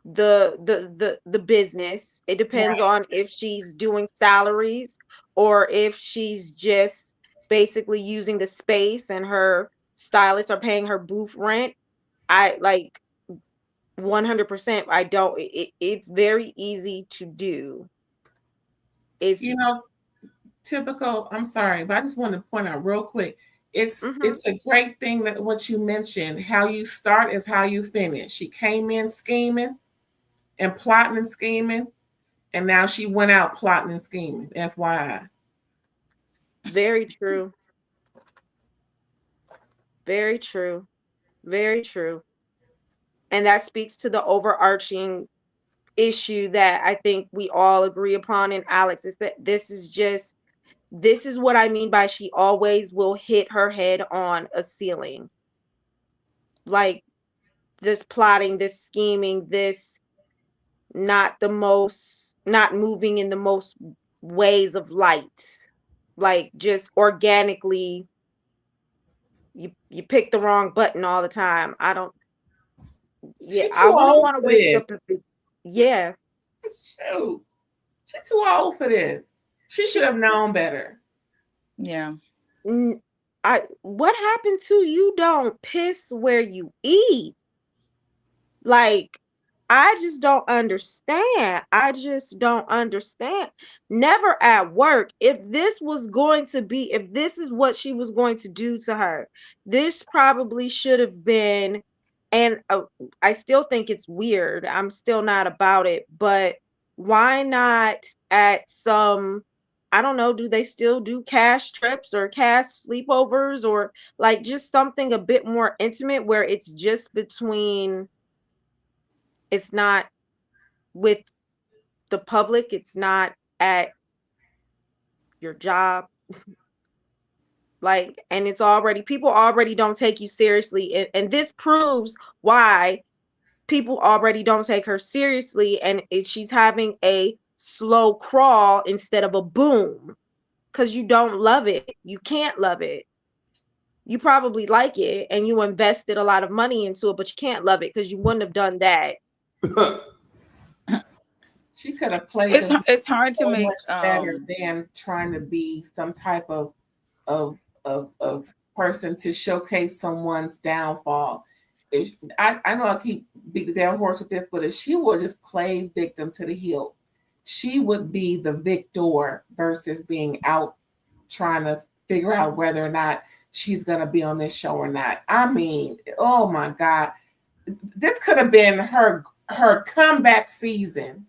the business. It depends Right. on if she's doing salaries or if she's just basically using the space and her stylists are paying her booth rent. I like 100%. I don't it's very easy to do. It's You know, typical. I'm sorry, but I just want to point out real quick. mhm. It's a great thing that what you mentioned. How you start is how you finish. She came in scheming and plotting and scheming, and now she went out plotting and scheming. FYI. Very true. Very true. Very true. And that speaks to the overarching issue that I think we all agree upon in Alex is that this is what I mean by she always will hit her head on a ceiling. Like this plotting, this scheming, this not moving in the most ways of light. Like just organically you pick the wrong button all the time. I don't yeah, She I too wouldn't old want to for waste this. up yeah. Shoot. She too old for this. She should have known better. Yeah. What happened to you don't piss where you eat? Like, I just don't understand. I just don't understand. Never at work. If this is what she was going to do to her, this probably should have been, and I still think it's weird. I'm still not about it, but why not at some, I don't know, do they still do cash trips or cash sleepovers or like just something a bit more intimate where it's just between, it's not with the public, it's not at your job. Like, and it's already, people already don't take you seriously. And this proves why people already don't take her seriously. And she's having a slow crawl instead of a boom because you don't love it. You can't love it. You probably like it and you invested a lot of money into it, but you can't love it because you wouldn't have done that. She could have played the It's hard to so make much better than trying to be some type of of person to showcase someone's downfall. I know I keep beating the damn horse with this, but if she would just play victim to the hilt, she would be the victor versus being out trying to figure out whether or not she's going to be on this show or not. I mean, oh my God, this could have been her comeback season.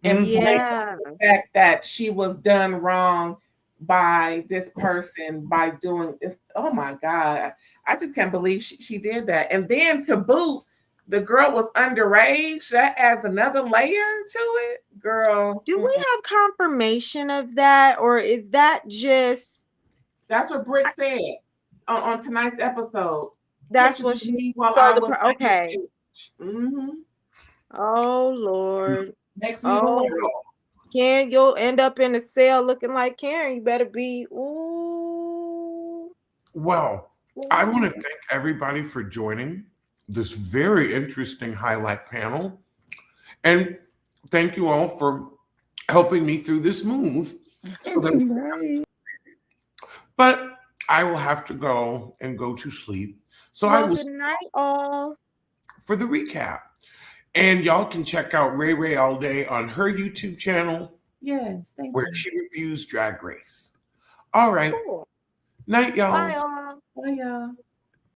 And Yeah. the fact that she was done wrong by this person by doing this. Oh my God. I just can't believe she did that. And then to boot, the girl was underage. That adds another layer to it. Girl. Do we have confirmation of that, or is that just That's what Britt said on tonight's episode. that's Pictures what of she me while so I the was okay. mm-hmm. Oh Lord. Makes me wonder. Oh, Ken, you'll end up in a cell looking like Karen. You better be ooh. Well, I Ooh. want to thank everybody for joining this very interesting highlight panel. And thank you all for helping me through this move. So that right. but I will have to go and go to sleep. So I Well, will good night, all. for the recap. And y'all can check out Ray Ray All Day on her YouTube channel Yes, thank where you. she reviews Drag Race. All right. Cool. Night, Bye, y'all. all. Bye, y'all.